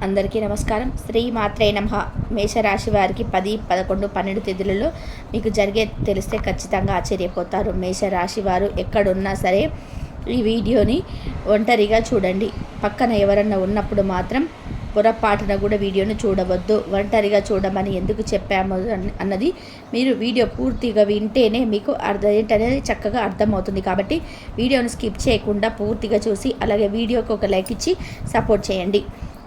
అందరికీ నమస్కారం. శ్రీ మాత్రే నమః. మేషరాశి వారికి 10, 11, 12 తేదీలలో మీకు జరిగే తెలిస్తే ఖచ్చితంగా ఆశ్చర్యపోతారు. మేషరాశి వారు ఎక్కడున్నా సరే ఈ వీడియోని ఒంటరిగా చూడండి. పక్కన ఎవరన్నా ఉన్నప్పుడు మాత్రం పొరపాటున కూడా వీడియోను చూడవద్దు. ఒంటరిగా చూడమని ఎందుకు చెప్పాము అన్నది మీరు వీడియో పూర్తిగా వింటేనే మీకు ఏంటనేది చక్కగా అర్థమవుతుంది. కాబట్టి వీడియోను స్కిప్ చేయకుండా పూర్తిగా చూసి అలాగే వీడియోకి ఒక లైక్ ఇచ్చి సపోర్ట్ చేయండి.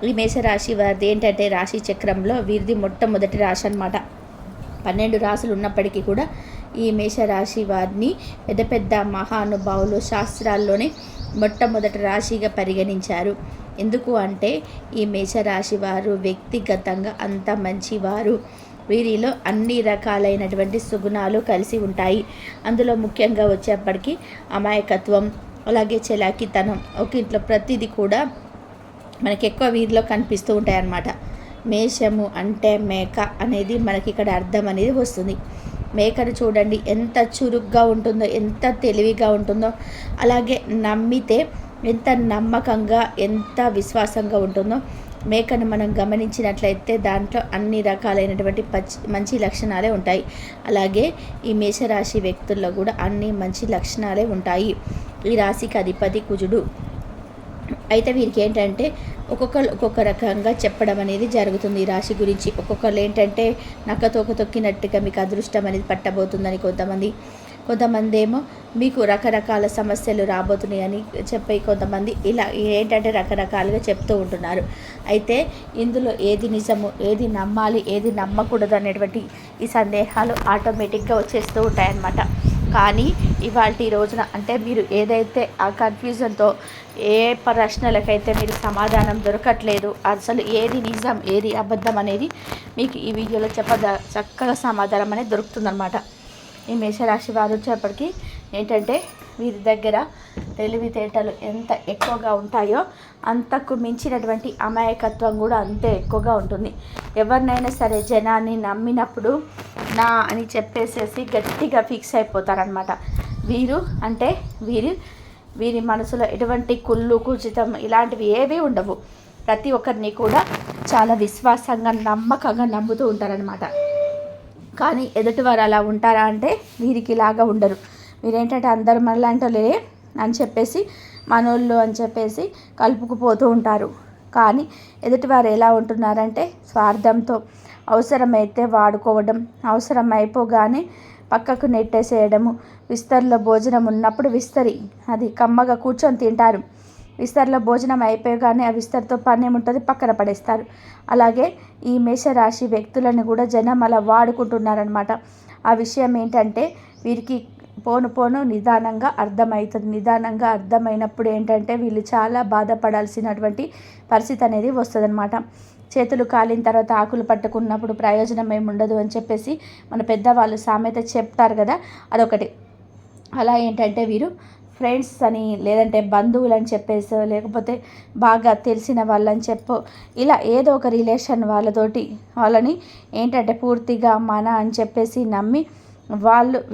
ఈ మేషరాశి వారిది ఏంటంటే రాశి చక్రంలో వీరిది మొట్టమొదటి రాశి అన్నమాట. 12 రాశులు ఉన్నప్పటికీ కూడా ఈ మేషరాశి వారిని పెద్ద పెద్ద మహానుభావులు శాస్త్రాల్లోనే మొట్టమొదటి రాశిగా పరిగణించారు. ఎందుకు అంటే ఈ మేషరాశి వారు వ్యక్తిగతంగా అంత మంచివారు. వీరిలో అన్ని రకాలైనటువంటి సుగుణాలు కలిసి ఉంటాయి. అందులో ముఖ్యంగా వచ్చేప్పటికీ అమాయకత్వం, అలాగే చలాకితనం, ఒక ఇంట్లో ప్రతిదీ కూడా మనకి ఎక్కువ వీరిలో కనిపిస్తూ ఉంటాయి అన్నమాట. మేషము అంటే మేక అనేది మనకి ఇక్కడ అర్థం అనేది వస్తుంది. మేకను చూడండి ఎంత చురుగ్గా ఉంటుందో, ఎంత తెలివిగా ఉంటుందో, అలాగే నమ్మితే ఎంత నమ్మకంగా, ఎంత విశ్వాసంగా ఉంటుందో. మేకను మనం గమనించినట్లయితే దాంట్లో అన్ని రకాలైనటువంటి మంచి లక్షణాలే ఉంటాయి. అలాగే ఈ మేషరాశి వ్యక్తుల్లో కూడా అన్ని మంచి లక్షణాలే ఉంటాయి. ఈ రాశికి అధిపతి కుజుడు. అయితే వీరికి ఏంటంటే ఒక్కొక్కరు ఒక్కొక్క రకంగా చెప్పడం అనేది జరుగుతుంది. ఈ రాశి గురించి ఒక్కొక్కరు ఏంటంటే నక్కతోక తొక్కినట్టుగా మీకు అదృష్టం అనేది పట్టబోతుందని కొంతమంది ఏమో మీకు రకరకాల సమస్యలు రాబోతున్నాయని చెప్పి కొంతమంది ఇలా ఏంటంటే రకరకాలుగా చెప్తూ ఉంటున్నారు. అయితే ఇందులో ఏది నిజము, ఏది నమ్మాలి, ఏది నమ్మకూడదు అనేటువంటి ఈ సందేహాలు ఆటోమేటిక్గా వచ్చేస్తూ ఉంటాయన్నమాట. కానీ ఇవాళ రోజున అంటే మీరు ఏదైతే ఆ కన్ఫ్యూజన్తో ఏ ప్రశ్నలకైతే మీరు సమాధానం దొరకట్లేదు, అసలు ఏది నిజం ఏది అబద్ధం అనేది మీకు ఈ వీడియోలో చక్కగా సమాధానం అనేది దొరుకుతుందన్నమాట. ఈ మేషరాశి వారు వచ్చేప్పటికీ ఏంటంటే వీరి దగ్గర తెలివితేటలు ఎంత ఎక్కువగా ఉంటాయో అంతకు మించినటువంటి అమాయకత్వం కూడా అంతే ఎక్కువగా ఉంటుంది. ఎవరినైనా సరే జనాన్ని నమ్మినప్పుడు నా అని చెప్పేసేసి గట్టిగా ఫిక్స్ అయిపోతారనమాట. వీరి మనసులో ఎటువంటి కుళ్ళు కుచితం ఇలాంటివి ఏవీ ఉండవు. ప్రతి ఒక్కరిని కూడా చాలా విశ్వాసంగా నమ్మకంగా నమ్ముతూ ఉంటారనమాట. కానీ ఎదుటివారు అలా ఉంటారా అంటే వీరికి ఇలాగా ఉండరు. మీరేంటంటే అందరూ మనలాంటోలే అని చెప్పేసి మనోళ్ళు అని చెప్పేసి కలుపుకుపోతూ ఉంటారు. కానీ ఎదుటివారు ఎలా ఉంటున్నారంటే స్వార్థంతో అవసరమైతే వాడుకోవడం, అవసరం అయిపోగానే పక్కకు నెట్టేసేయడము. విస్తరిలో భోజనం ఉన్నప్పుడు విస్తరి అది కమ్మగా కూర్చొని తింటారు. విస్తరిలో భోజనం అయిపోగానే ఆ విస్తరితో పని ఏముంటుంది పక్కన పడేస్తారు. అలాగే ఈ మేషరాశి వ్యక్తులను కూడా జనం అలా వాడుకుంటున్నారనమాట. ఆ విషయం ఏంటంటే వీరికి పోను నిదానంగా అర్థమవుతుంది. నిదానంగా అర్థమైనప్పుడు ఏంటంటే వీళ్ళు చాలా బాధపడాల్సినటువంటి పరిస్థితి అనేది వస్తుందన్నమాట. చేతులు కాలిన తర్వాత ఆకులు పట్టుకున్నప్పుడు ప్రయోజనం ఏమి ఉండదు అని చెప్పేసి మన పెద్దవాళ్ళు సామెత చెప్తారు కదా, అదొకటి. అలా ఏంటంటే వీరు ఫ్రెండ్స్ అని లేదంటే బంధువులు అని చెప్పేసి లేకపోతే బాగా తెలిసిన వాళ్ళని చెప్పు ఇలా ఏదో ఒక రిలేషన్ వాళ్ళని ఏంటంటే పూర్తిగా మన అని చెప్పేసి నమ్మి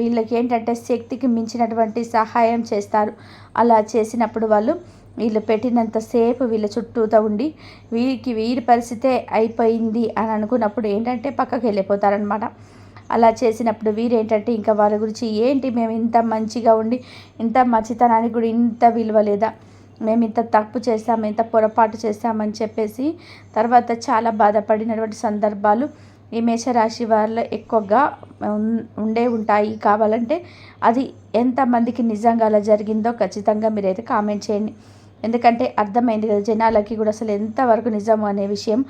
వీళ్ళకి ఏంటంటే శక్తికి మించినటువంటి సహాయం చేస్తారు. అలా చేసినప్పుడు వీళ్ళు పెట్టినంతసేపు వీళ్ళ చుట్టూతో ఉండి వీరి పరిస్థితే అయిపోయింది అని అనుకున్నప్పుడు ఏంటంటే పక్కకి వెళ్ళిపోతారనమాట. అలా చేసినప్పుడు వీరేంటంటే ఇంకా వాళ్ళ గురించి ఏంటి మేము ఇంత మంచిగా ఉండి ఇంత మంచితనానికి కూడా ఇంత విలువ లేదా, మేము ఇంత తప్పు చేస్తాము, ఇంత పొరపాటు చేస్తామని చెప్పేసి తర్వాత చాలా బాధపడినటువంటి సందర్భాలు ఈ మేషరాశి వాళ్ళలో ఎక్కువగా ఉంటాయి. కావాలంటే అది ఎంతమందికి నిజంగా అలా జరిగిందో ఖచ్చితంగా మీరైతే కామెంట్ చేయండి. ఎందుకంటే అర్థమైంది కదా జనాలకి కూడా అసలు ఎంతవరకు నిజము అనే విషయం.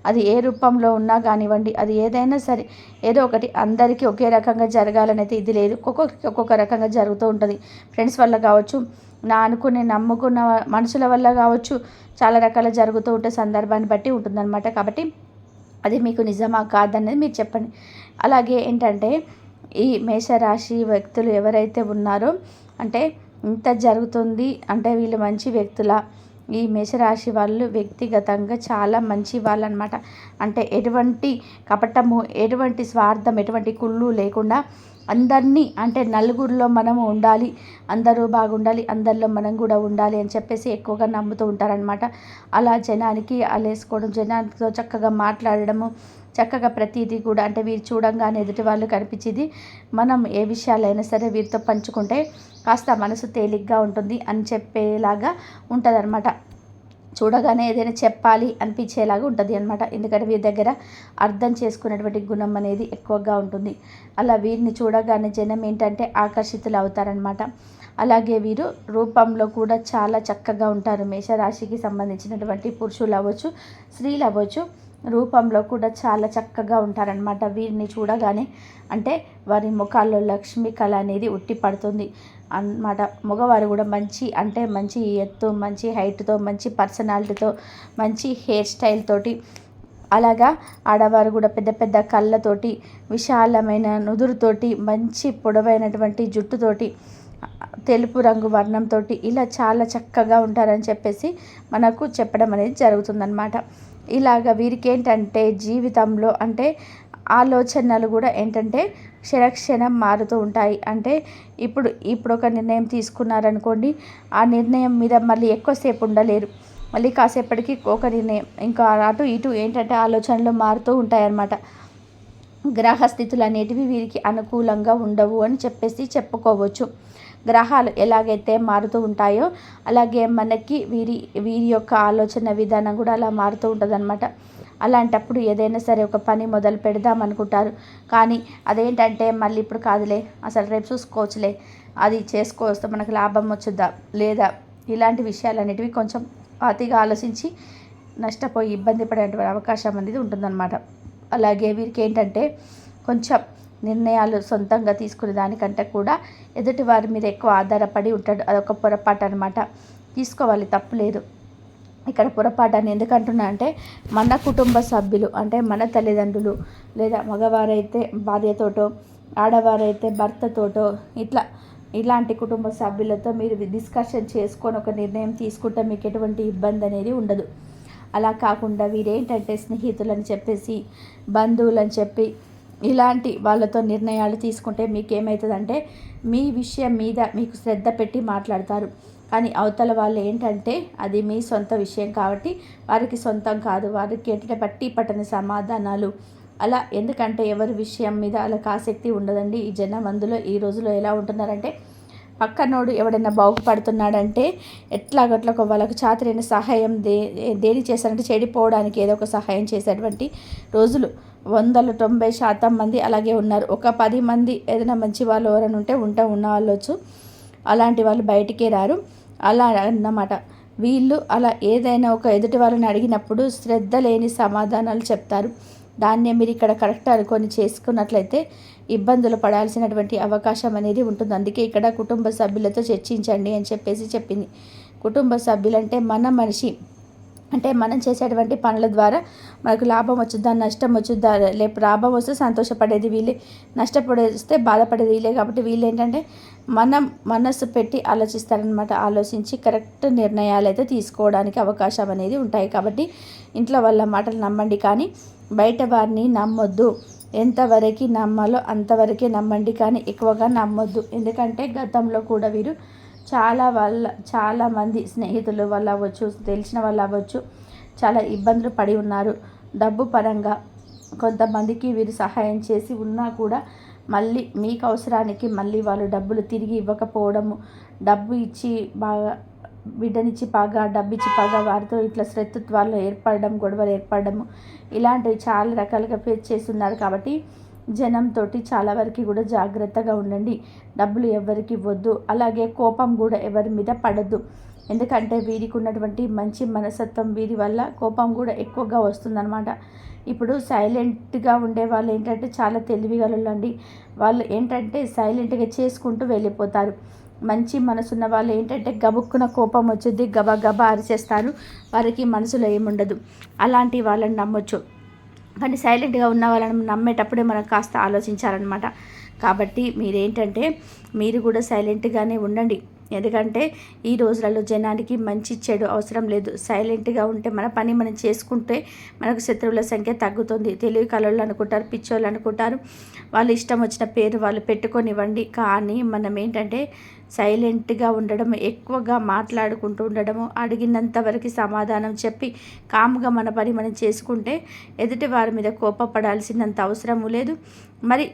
అది ఏ రూపంలో ఉన్నా కానివ్వండి, అది ఏదైనా సరే ఏదో ఒకటి అందరికీ ఒకే రకంగా జరగాలనైతే ఇది లేదు. ఒక్కొక్క రకంగా జరుగుతూ ఉంటుంది. ఫ్రెండ్స్ వల్ల కావచ్చు, నమ్ముకున్న మనుషుల వల్ల కావచ్చు, చాలా రకాల జరుగుతూ ఉంటే సందర్భాన్ని బట్టి ఉంటుందన్నమాట. కాబట్టి అది మీకు నిజమా కాదనేది మీరు చెప్పండి. అలాగే ఏంటంటే ఈ మేషరాశి వ్యక్తులు ఎవరైతే ఉన్నారో అంటే ఇంత జరుగుతుంది అంటే వీళ్ళు మంచి వ్యక్తుల. ఈ మేషరాశి వాళ్ళు వ్యక్తిగతంగా చాలా మంచి వాళ్ళు అనమాట. అంటే ఎటువంటి కపటము, ఎటువంటి స్వార్థం, ఎటువంటి కుళ్ళు లేకుండా అందరినీ అంటే నలుగురిలో మనము ఉండాలి, అందరూ బాగుండాలి, అందరిలో మనం కూడా ఉండాలి అని చెప్పేసి ఎక్కువగా నమ్ముతూ ఉంటారనమాట. అలా జనానికి అలేసుకోవడం, జనాలతో చక్కగా మాట్లాడడము, చక్కగా ప్రతిదీ కూడా అంటే వీరు చూడంగానే ఎదుటి వాళ్ళు కనిపించేది మనం ఏ విషయాలైనా సరే వీరితో పంచుకుంటే కాస్త మనసు తేలిగ్గా ఉంటుంది అని చెప్పేలాగా ఉంటుందన్నమాట. చూడగానే ఏదైనా చెప్పాలి అనిపించేలాగా ఉంటుంది అనమాట. ఎందుకంటే వీరి దగ్గర అర్థం చేసుకునేటువంటి గుణం అనేది ఎక్కువగా ఉంటుంది. అలా వీరిని చూడగానే జనం ఏంటంటే ఆకర్షితులు అవుతారనమాట. అలాగే వీరు రూపంలో కూడా చాలా చక్కగా ఉంటారు. మేషరాశికి సంబంధించినటువంటి పురుషులు అవ్వచ్చు, స్త్రీలు అవ్వచ్చు, రూపంలో కూడా చాలా చక్కగా ఉంటారనమాట. వీరిని చూడగానే అంటే వారి ముఖాల్లో లక్ష్మీ కళ అనేది ఉట్టి పడుతుంది అన్నమాట. మగవారు కూడా మంచి ఎత్తు, మంచి హైట్తో, మంచి పర్సనాలిటీతో, మంచి హెయిర్ స్టైల్ తోటి, అలాగా ఆడవారు కూడా పెద్ద పెద్ద కళ్ళతోటి, విశాలమైన నుదురుతోటి, మంచి పొడవైనటువంటి జుట్టుతోటి, తెలుపు రంగు వర్ణంతో ఇలా చాలా చక్కగా ఉంటారని చెప్పేసి మనకు చెప్పడం అనేది జరుగుతుందన్నమాట. ఇలాగ వీరికి ఏంటంటే జీవితంలో అంటే ఆలోచనలు కూడా ఏంటంటే క్షణక్షణం మారుతూ ఉంటాయి. అంటే ఇప్పుడు ఒక నిర్ణయం తీసుకున్నారనుకోండి, ఆ నిర్ణయం మీద మళ్ళీ ఎక్కువసేపు ఉండలేరు. మళ్ళీ కాసేపటికి ఒక నిర్ణయం ఇంకా అటు ఇటు ఏంటంటే ఆలోచనలు మారుతూ ఉంటాయన్నమాట. గ్రహస్థితులు అనేటివి వీరికి అనుకూలంగా ఉండవు అని చెప్పేసి చెప్పుకోవచ్చు. గ్రహాలు ఎలాగైతే మారుతూ ఉంటాయో అలాగే మనకి వీరి యొక్క ఆలోచన విధానం కూడా అలా మారుతూ ఉంటుందన్నమాట. అలాంటప్పుడు ఏదైనా సరే ఒక పని మొదలు పెడదాం అనుకుంటారు, కానీ అదేంటంటే మళ్ళీ ఇప్పుడు కాదులే, అసలు రేపు చూసుకోవచ్చులే, అది చేసుకోవస్తే మనకు లాభం వచ్చుద్దా లేదా, ఇలాంటి విషయాలన్నిటివి కొంచెం అతిగా ఆలోచించి నష్టపోయి ఇబ్బంది పడేటువంటి అవకాశం అనేది ఉంటుందన్నమాట. అలాగే వీరికి ఏంటంటే కొంచెం నిర్ణయాలు సొంతంగా తీసుకునే దానికంటే కూడా ఎదుటి వారి మీద ఎక్కువ ఆధారపడి ఉంటాడు. అదొక పొరపాటు అనమాట. తీసుకోవాలి, తప్పు లేదు. ఇక్కడ పొరపాటు అని ఎందుకంటున్నా అంటే మన కుటుంబ సభ్యులు అంటే మన తల్లిదండ్రులు లేదా మగవారైతే భార్యతోటో, ఆడవారైతే భర్తతోటో ఇలాంటి కుటుంబ సభ్యులతో మీరు డిస్కషన్ చేసుకొని ఒక నిర్ణయం తీసుకుంటే మీకు ఎటువంటి ఇబ్బంది అనేది ఉండదు. అలా కాకుండా వీరేంటంటే స్నేహితులని చెప్పేసి, బంధువులని చెప్పి ఇలాంటి వాళ్ళతో నిర్ణయాలు తీసుకుంటే మీకు ఏమవుతుందంటే మీ విషయం మీద మీకు శ్రద్ధ పెట్టి మాట్లాడతారు. కానీ అవతల వాళ్ళు ఏంటంటే అది మీ సొంత విషయం కాబట్టి వారికి సొంతం కాదు. వారికి ఏంటంటే పట్టి పట్టని సమాధానాలు అలా. ఎందుకంటే ఎవరి విషయం మీద వాళ్ళకి ఆసక్తి ఉండదండి. ఈ జనం అందులో ఈ రోజులో ఎలా ఉంటున్నారంటే పక్కనోడు ఎవడైనా బాగుపడుతున్నాడంటే ఎట్లాగట్లా వాళ్ళకు చాతురైన సహాయం దేని చేస్తారంటే చెడిపోవడానికి ఏదో ఒక సహాయం చేసేటువంటి రోజులు 90% మంది అలాగే ఉన్నారు. ఒక 10 మంది ఏదైనా మంచి వాళ్ళు ఎవరైనా ఉన్న వాళ్ళొచ్చు, అలాంటి వాళ్ళు బయటికే రారు. అలా అన్నమాట. వీళ్ళు అలా ఏదైనా ఒక ఎదుటి వాళ్ళని అడిగినప్పుడు శ్రద్ధ లేని సమాధానాలు చెప్తారు. దాన్నే మీరు ఇక్కడ కరెక్ట్ అనుకొని చేసుకున్నట్లయితే ఇబ్బందులు పడాల్సినటువంటి అవకాశం అనేది ఉంటుంది. అందుకే ఇక్కడ కుటుంబ సభ్యులతో చర్చించండి అని చెప్పేసి చెప్పింది. కుటుంబ సభ్యులంటే మన మనిషి అంటే మనం చేసేటువంటి పనుల ద్వారా మనకు లాభం వచ్చుద్దా, నష్టం వచ్చుద్దా, లేపు లాభం వస్తే సంతోషపడేది వీళ్ళే, నష్టపడేస్తే బాధపడేది వీళ్ళే. కాబట్టి వీళ్ళు ఏంటంటే మనం మనస్సు పెట్టి ఆలోచిస్తారనమాట. ఆలోచించి కరెక్ట్ నిర్ణయాలు అయితే తీసుకోవడానికి అవకాశం అనేది ఉంటాయి. కాబట్టి ఇంట్లో వాళ్ళ మాటలు నమ్మండి, కానీ బయట వారిని నమ్మొద్దు. ఎంతవరకు నమ్మాలో అంతవరకే నమ్మండి, కానీ ఎక్కువగా నమ్మొద్దు. ఎందుకంటే గతంలో కూడా వీరు చాలామంది స్నేహితులు వల్ల అవ్వచ్చు, తెలిసిన వాళ్ళు అవ్వచ్చు, చాలా ఇబ్బందులు పడి ఉన్నారు. డబ్బు పరంగా కొంతమందికి వీరు సహాయం చేసి ఉన్నా కూడా మళ్ళీ మీకు అవసరానికి మళ్ళీ వాళ్ళు డబ్బులు తిరిగి ఇవ్వకపోవడము, డబ్బు ఇచ్చి బాగా బిడ్డనిచ్చి బాగా డబ్బు ఇచ్చి బాగా వారితో ఇట్లా శత్రుత్వాలు ఏర్పడడం, గొడవలు ఏర్పడము, ఇలాంటివి చాలా రకాలుగా ఫేస్ చేస్తున్నారు. కాబట్టి జనంతో చాలా వరకు కూడా జాగ్రత్తగా ఉండండి. డబ్బులు ఎవరికి ఇవ్వద్దు. అలాగే కోపం కూడా ఎవరి మీద పడద్దు. ఎందుకంటే వీరికి ఉన్నటువంటి మంచి మనస్తత్వం వీరి వల్ల కోపం కూడా ఎక్కువగా వస్తుందన్నమాట. ఇప్పుడు సైలెంట్గా ఉండే వాళ్ళు ఏంటంటే చాలా తెలివిగలండి. వాళ్ళు ఏంటంటే సైలెంట్గా చేసుకుంటూ వెళ్ళిపోతారు. మంచి మనసున్న వాళ్ళు ఏంటంటే గబుక్కున కోపం వచ్చుద్ది, గబా అరిచేస్తారు. వారికి మనసులో ఏముండదు. అలాంటి వాళ్ళని నమ్మొచ్చు. కానీ సైలెంట్గా ఉన్న వాళ్ళని నమ్మేటప్పుడే మనం కాస్త ఆలోచించాలన్నమాట. కాబట్టి మీరేంటంటే మీరు కూడా సైలెంట్గానే ఉండండి. ఎందుకంటే ఈ రోజులలో జనానికి మంచి చెడు అవసరం లేదు. సైలెంట్గా ఉంటే మన పని మనం చేసుకుంటే మనకు శత్రువుల సంఖ్య తగ్గుతుంది. తెలివి కలోళ్ళు అనుకుంటారు, పిచ్చోళ్ళు అనుకుంటారు, వాళ్ళు ఇష్టం వచ్చిన పేరు వాళ్ళు పెట్టుకొనివ్వండి. కానీ మనం ఏంటంటే సైలెంట్గా ఉండడం, ఎక్కువగా మాట్లాడుకుంటూ ఉండడము, అడిగినంత వరకు సమాధానం చెప్పి కామ్గా మన పని మనం చేసుకుంటే ఎదుటి వారి మీద కోపపడాల్సినంత అవసరము లేదు. మరి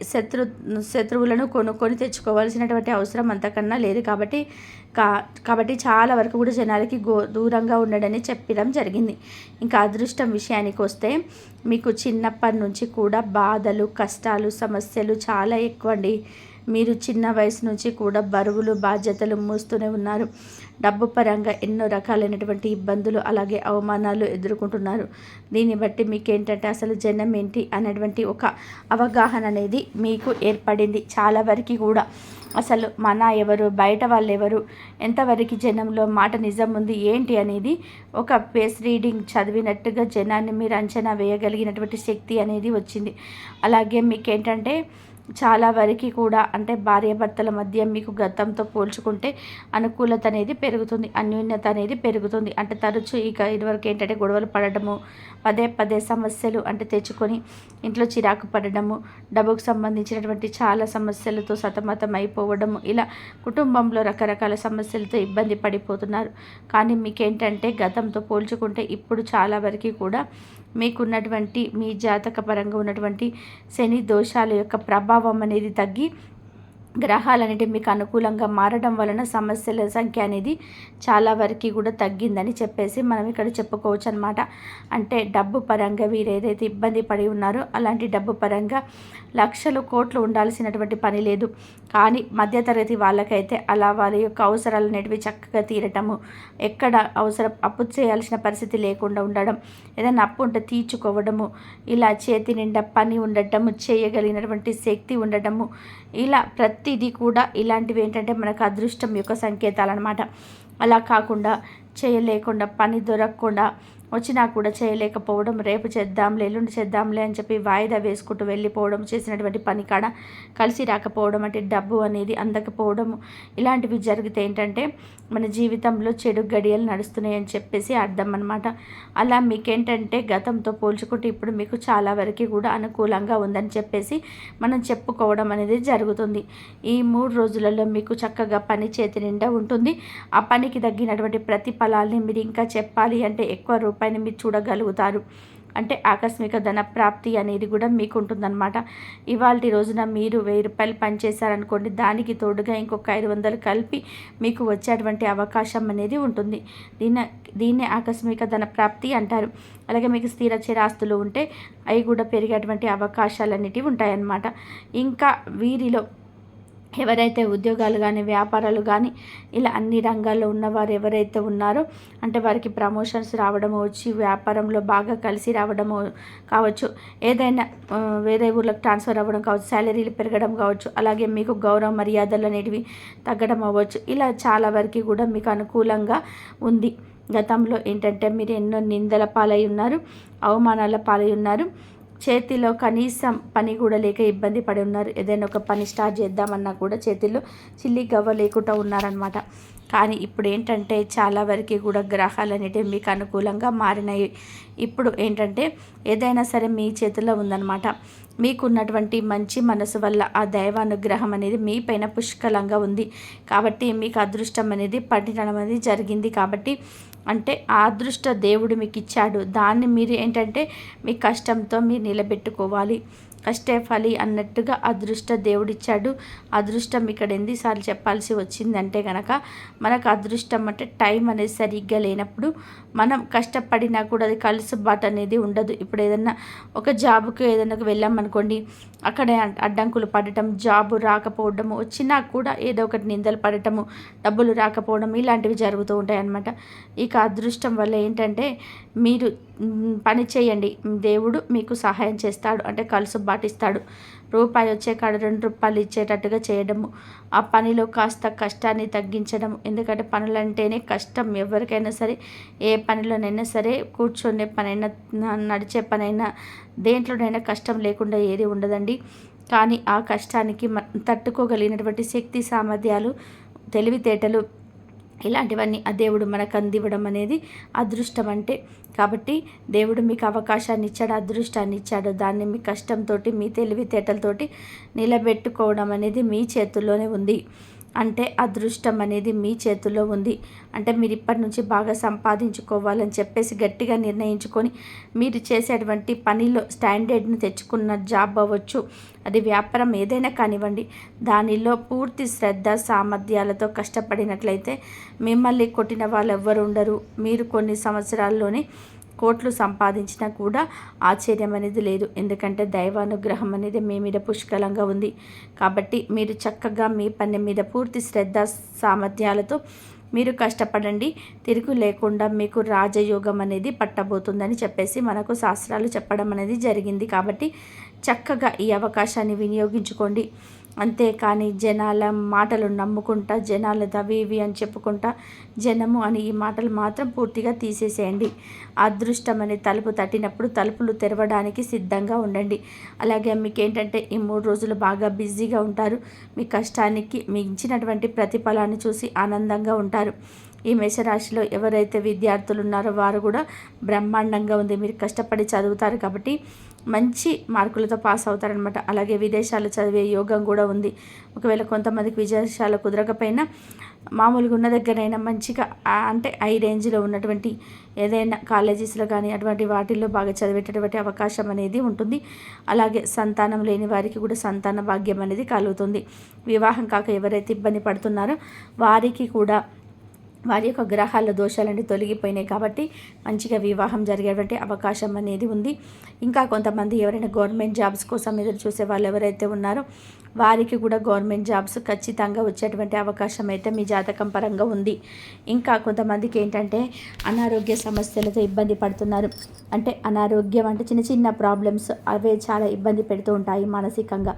శత్రువులను కొనుక్కొని తెచ్చుకోవాల్సినటువంటి అవసరం అంతకన్నా లేదు. కాబట్టి చాలా వరకు కూడా జనాలకి దూరంగా ఉండడని చెప్పడం జరిగింది. ఇంకా అదృష్టం విషయానికి వస్తే మీకు చిన్నప్పటి నుంచి కూడా బాధలు, కష్టాలు, సమస్యలు చాలా ఎక్కువ అండి. మీరు చిన్న వయసు నుంచి కూడా బరువులు, బాధ్యతలు మోస్తూనే ఉన్నారు. డబ్బు పరంగా ఎన్నో రకాలైనటువంటి ఇబ్బందులు, అలాగే అవమానాలు ఎదుర్కొంటున్నారు. దీన్ని బట్టి మీకు ఏంటంటే అసలు జనం ఏంటి అనేటువంటి ఒక అవగాహన అనేది మీకు ఏర్పడింది. చాలా వరకు కూడా అసలు మన ఎవరు, బయట వాళ్ళు ఎవరు, ఎంతవరకు జనంలో మాట నిజం ఉంది ఏంటి అనేది ఒక ఫేస్ రీడింగ్ చదివినట్టుగా జనాన్ని మీరు అంచనా వేయగలిగినటువంటి శక్తి అనేది వచ్చింది. అలాగే మీకేంటంటే చాలా వరకు కూడా అంటే భార్యాభర్తల మధ్య మీకు గతంతో పోల్చుకుంటే అనుకూలత అనేది పెరుగుతుంది, అన్యోన్యత అనేది పెరుగుతుంది. అంటే తరచూ ఇదివరకు ఏంటంటే గొడవలు పడడము, పదే పదే సమస్యలు అంటే తెచ్చుకొని ఇంట్లో చిరాకు పడడము, డబ్బుకు సంబంధించినటువంటి చాలా సమస్యలతో సతమతం అయిపోవడము, ఇలా కుటుంబంలో రకరకాల సమస్యలతో ఇబ్బంది పడిపోతున్నారు. కానీ మీకేంటంటే గతంతో పోల్చుకుంటే ఇప్పుడు చాలా వరకు కూడా మీకున్నటువంటి మీ జాతక పరంగా ఉన్నటువంటి శని దోషాల యొక్క ప్రభావం అనేది తగ్గి గ్రహాలనేవి మీకు అనుకూలంగా మారడం వలన సమస్యల సంఖ్య అనేది చాలా వరకు కూడా తగ్గిందని చెప్పేసి మనం ఇక్కడ చెప్పుకోవచ్చు అనమాట. అంటే డబ్బు పరంగా వీరు ఏదైతే ఇబ్బంది పడి ఉన్నారో అలాంటి డబ్బు పరంగా లక్షలు కోట్లు ఉండాల్సినటువంటి పని లేదు. కానీ మధ్యతరగతి వాళ్ళకైతే అలా వాళ్ళ యొక్క అవసరాలు అనేటివి చక్కగా తీరటము, ఎక్కడ అవసరం అప్పు చేయాల్సిన పరిస్థితి లేకుండా ఉండడం, ఏదైనా అప్పు ఉంటే తీర్చుకోవడము, ఇలా చేతి నిండా పని ఉండటము, చేయగలిగినటువంటి శక్తి ఉండటము, ఇలా ప్రతిదీ కూడా ఇలాంటివి ఏంటంటే మనకు అదృష్టం యొక్క సంకేతాలు అనమాట. అలా కాకుండా చేయలేకుండా, పని దొరకకుండా వచ్చినా కూడా చేయలేకపోవడం, రేపు చేద్దాంలే, ఎల్లుండి చేద్దాంలే అని చెప్పి వాయిదా వేసుకుంటూ వెళ్ళిపోవడం, చేసినటువంటి పని కాడ కలిసి రాకపోవడం, అంటే డబ్బు అనేది అందకపోవడము, ఇలాంటివి జరిగితే ఏంటంటే మన జీవితంలో చెడు గడియలు నడుస్తున్నాయని చెప్పేసి అర్థం అనమాట. అలా మీకేంటంటే గతంతో పోల్చుకుంటే ఇప్పుడు మీకు చాలా వరకు కూడా అనుకూలంగా ఉందని చెప్పేసి మనం చెప్పుకోవడం అనేది జరుగుతుంది. ఈ 3 రోజులలో మీకు చక్కగా పని చేతి నిండా ఉంటుంది. ఆ పనికి తగ్గినటువంటి ప్రతిఫలాల్ని మీరు ఇంకా చెప్పాలి అంటే ఎక్కువ రూపాయిని మీరు చూడగలుగుతారు. అంటే ఆకస్మిక ధన ప్రాప్తి అనేది కూడా మీకు ఉంటుందన్నమాట. ఇవాళ రోజున మీరు 1000 రూపాయలు పనిచేశారనుకోండి, దానికి తోడుగా ఇంకొక 500 కలిపి మీకు వచ్చేటువంటి అవకాశం అనేది ఉంటుంది. దీన్నే ఆకస్మిక ధన ప్రాప్తి అంటారు. అలాగే మీకు స్థిర చిరాస్తులు ఉంటే అవి కూడా పెరిగేటువంటి అవకాశాలు అనేటివి ఉంటాయన్నమాట. ఇంకా వీరిలో ఎవరైతే ఉద్యోగాలు కానీ, వ్యాపారాలు కానీ, ఇలా అన్ని రంగాల్లో ఉన్నవారు ఎవరైతే ఉన్నారో అంటే వారికి ప్రమోషన్స్ రావడము, వచ్చి వ్యాపారంలో బాగా కలిసి రావడము కావచ్చు, ఏదైనా వేరే ఊర్లకు ట్రాన్స్ఫర్ అవ్వడం కావచ్చు, శాలరీలు పెరగడం కావచ్చు, అలాగే మీకు గౌరవ మర్యాదలు అనేటివి తగ్గడం అవ్వచ్చు. ఇలా చాలా వరకు కూడా మీకు అనుకూలంగా ఉంది. గతంలో ఏంటంటే మీరు ఎన్నో నిందల పాలై ఉన్నారు, అవమానాల పాలై ఉన్నారు, చేతిలో కనీసం పని కూడా లేక ఇబ్బంది పడి ఉన్నారు. ఏదైనా ఒక పని స్టార్ట్ చేద్దామన్నా కూడా చేతిలో చిల్లి గవ్వ లేకుండా ఉన్నారనమాట. కానీ ఇప్పుడు ఏంటంటే చాలా వరకు కూడా గ్రహాలు అనేటివి మీకు అనుకూలంగా మారినాయి. ఇప్పుడు ఏంటంటే ఏదైనా సరే మీ చేతిలో ఉందన్నమాట. మీకున్నటువంటి మంచి మనసు వల్ల ఆ దైవానుగ్రహం అనేది మీ పైన పుష్కలంగా ఉంది. కాబట్టి మీకు అదృష్టం అనేది పట్టడం అనేది జరిగింది. కాబట్టి అంటే ఆ అదృష్ట దేవుడు మీకు ఇచ్చాడు. దాన్ని మీరు ఏంటంటే మీ కష్టంతో మీరు నిలబెట్టుకోవాలి. కష్టే ఫలి అన్నట్టుగా అదృష్ట దేవుడిచ్చాడు. అదృష్టం ఇక్కడ ఎన్నిసార్లు చెప్పాల్సి వచ్చిందంటే కనుక మనకు అదృష్టం అంటే టైం అనేది సరిగ్గా లేనప్పుడు మనం కష్టపడినా కూడా అది కలుసుబాటు అనేది ఉండదు. ఇప్పుడు ఏదన్నా ఒక జాబుకి ఏదైనా వెళ్ళామనుకోండి, అక్కడే అడ్డంకులు పడటం, జాబు రాకపోవడము, వచ్చినా కూడా ఏదో ఒకటి నిందలు పడటము, డబ్బులు రాకపోవడం, ఇలాంటివి జరుగుతూ ఉంటాయి అన్నమాట. ఇక అదృష్టం వల్ల ఏంటంటే మీరు పని చేయండి, దేవుడు మీకు సహాయం చేస్తాడు, అంటే కలుసుబాటు ఇస్తాడు. రూపాయి వచ్చే కాడ 2 రూపాయలు ఇచ్చేటట్టుగా చేయడము, ఆ పనిలో కాస్త కష్టాన్ని తగ్గించడం. ఎందుకంటే పనులంటేనే కష్టం. ఎవరికైనా సరే, ఏ పనిలోనైనా సరే, కూర్చొనే పనైనా, నడిచే పనైనా, దేంట్లోనైనా కష్టం లేకుండా ఏది ఉండదండి. కానీ ఆ కష్టానికి తట్టుకోగలిగినటువంటి శక్తి, సామర్థ్యాలు, తెలివితేటలు ఇలాంటివన్నీ ఆ దేవుడు మనకు అందివ్వడం అనేది అదృష్టం అంటే. కాబట్టి దేవుడు మీకు అవకాశాన్ని ఇచ్చాడు, అదృష్టాన్ని ఇచ్చాడు. దాన్ని మీ కష్టంతో, మీ తెలివితేటలతోటి నిలబెట్టుకోవడం అనేది మీ చేతుల్లోనే ఉంది. అంటే అదృష్టం అనేది మీ చేతుల్లో ఉంది. అంటే మీరు ఇప్పటి నుంచి బాగా సంపాదించుకోవాలని చెప్పేసి గట్టిగా నిర్ణయించుకొని మీరు చేసేటువంటి పనిలో స్టాండర్డ్ని తెచ్చుకున్న జాబ్ అవ్వచ్చు, అది వ్యాపారం ఏదైనా కానివ్వండి, దానిలో పూర్తి శ్రద్ధ సామర్థ్యాలతో కష్టపడినట్లయితే మిమ్మల్ని కొట్టిన వాళ్ళు ఎవ్వరు ఉండరు. మీరు కొన్ని సంవత్సరాల్లోనే కోట్లు సంపాదించినా కూడా ఆశ్చర్యం అనేది లేదు. ఎందుకంటే దైవానుగ్రహం అనేది మీ మీద పుష్కలంగా ఉంది. కాబట్టి మీరు చక్కగా మీ పని మీద పూర్తి శ్రద్ధ సామర్థ్యాలతో మీరు కష్టపడండి. తిరుగు లేకుండా మీకు రాజయోగం అనేది పట్టబోతుందని చెప్పేసి మనకు శాస్త్రాలు చెప్పడం అనేది జరిగింది. కాబట్టి చక్కగా ఈ అవకాశాన్ని వినియోగించుకోండి. అంతేకాని జనాల మాటలు నమ్ముకుంటా, జనాలు అవి ఇవి అని చెప్పుకుంటా, జనము అని ఈ మాటలు మాత్రం పూర్తిగా తీసేసేయండి. అదృష్టం అనే తలుపు తట్టినప్పుడు తలుపులు తెరవడానికి సిద్ధంగా ఉండండి. అలాగే మీకు ఏంటంటే ఈ 3 రోజులు బాగా బిజీగా ఉంటారు. మీ కష్టానికి మించినటువంటి ప్రతిఫలాన్ని చూసి ఆనందంగా ఉంటారు. ఈ మేషరాశిలో ఎవరైతే విద్యార్థులు ఉన్నారో వారు కూడా బ్రహ్మాండంగా ఉంది. మీరు కష్టపడి చదువుతారు కాబట్టి మంచి మార్కులతో పాస్ అవుతారనమాట. అలాగే విదేశాలు చదివే యోగం కూడా ఉంది. ఒకవేళ కొంతమందికి విదేశాలు కుదరకపోయినా మామూలుగా ఉన్న దగ్గరైనా మంచిగా అంటే హై రేంజ్లో ఉన్నటువంటి ఏదైనా కాలేజెస్లో కానీ అటువంటి వాటిల్లో బాగా చదివేటటువంటి అవకాశం అనేది ఉంటుంది. అలాగే సంతానం లేని వారికి కూడా సంతాన భాగ్యం అనేది కలుగుతుంది. వివాహం కాక ఎవరైతే ఇబ్బంది పడుతున్నారో వారికి కూడా వారి యొక్క గ్రహాల దోషాలన్నీ తొలగిపోయినాయి కాబట్టి మంచిగా వివాహం జరిగేటువంటి అవకాశం అనేది ఉంది. ఇంకా కొంతమంది ఎవరైనా గవర్నమెంట్ జాబ్స్ కోసం ఎదురు చూసే వాళ్ళు ఎవరైతే ఉన్నారో వారికి కూడా గవర్నమెంట్ జాబ్స్ ఖచ్చితంగా వచ్చేటువంటి అవకాశం అయితే మీ జాతకం పరంగా ఉంది. ఇంకా కొంతమందికి ఏంటంటే అనారోగ్య సమస్యలతో ఇబ్బంది పడుతున్నారు. అంటే అనారోగ్యం అంటే చిన్న చిన్న ప్రాబ్లమ్స్ అవే చాలా ఇబ్బంది పెడుతూ ఉంటాయి మానసికంగా.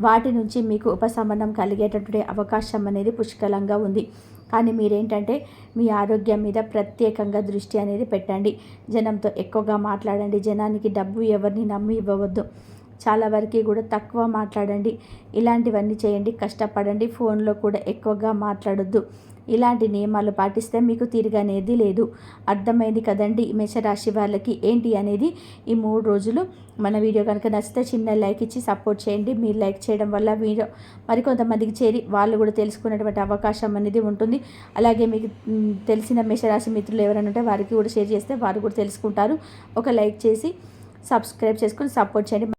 వాటి నుంచి మీకు ఉపశమనం కలిగేటటువంటి అవకాశం అనేది పుష్కలంగా ఉంది. కానీ మీరేంటంటే మీ ఆరోగ్యం మీద ప్రత్యేకంగా దృష్టి అనేది పెట్టండి. జనంతో ఎక్కువగా మాట్లాడండి. జనానికి డబ్బు ఎవరిని నమ్మి ఇవ్వవద్దు. చాలా వరకు కూడా తక్కువ మాట్లాడండి. ఇలాంటివన్నీ చేయండి. కష్టపడండి. ఫోన్లో కూడా ఎక్కువగా మాట్లాడొద్దు. ఇలాంటి నియమాలు పాటిస్తే మీకు తిరగనేది లేదు. అర్థమైంది కదండి మేషరాశి వాళ్ళకి ఏంటి అనేది. ఈ 3 రోజులు మన వీడియో కనుక నచ్చితే చిన్న లైక్ ఇచ్చి సపోర్ట్ చేయండి. మీరు లైక్ చేయడం వల్ల వీడియో మరికొంతమందికి చేరి వాళ్ళు కూడా తెలుసుకునేటువంటి అవకాశం అనేది ఉంటుంది. అలాగే మీకు తెలిసిన మేషరాశి మిత్రులు ఎవరైనా ఉంటే వారికి కూడా షేర్ చేస్తే వారు కూడా తెలుసుకుంటారు. ఒక లైక్ చేసి సబ్స్క్రైబ్ చేసుకొని సపోర్ట్ చేయండి.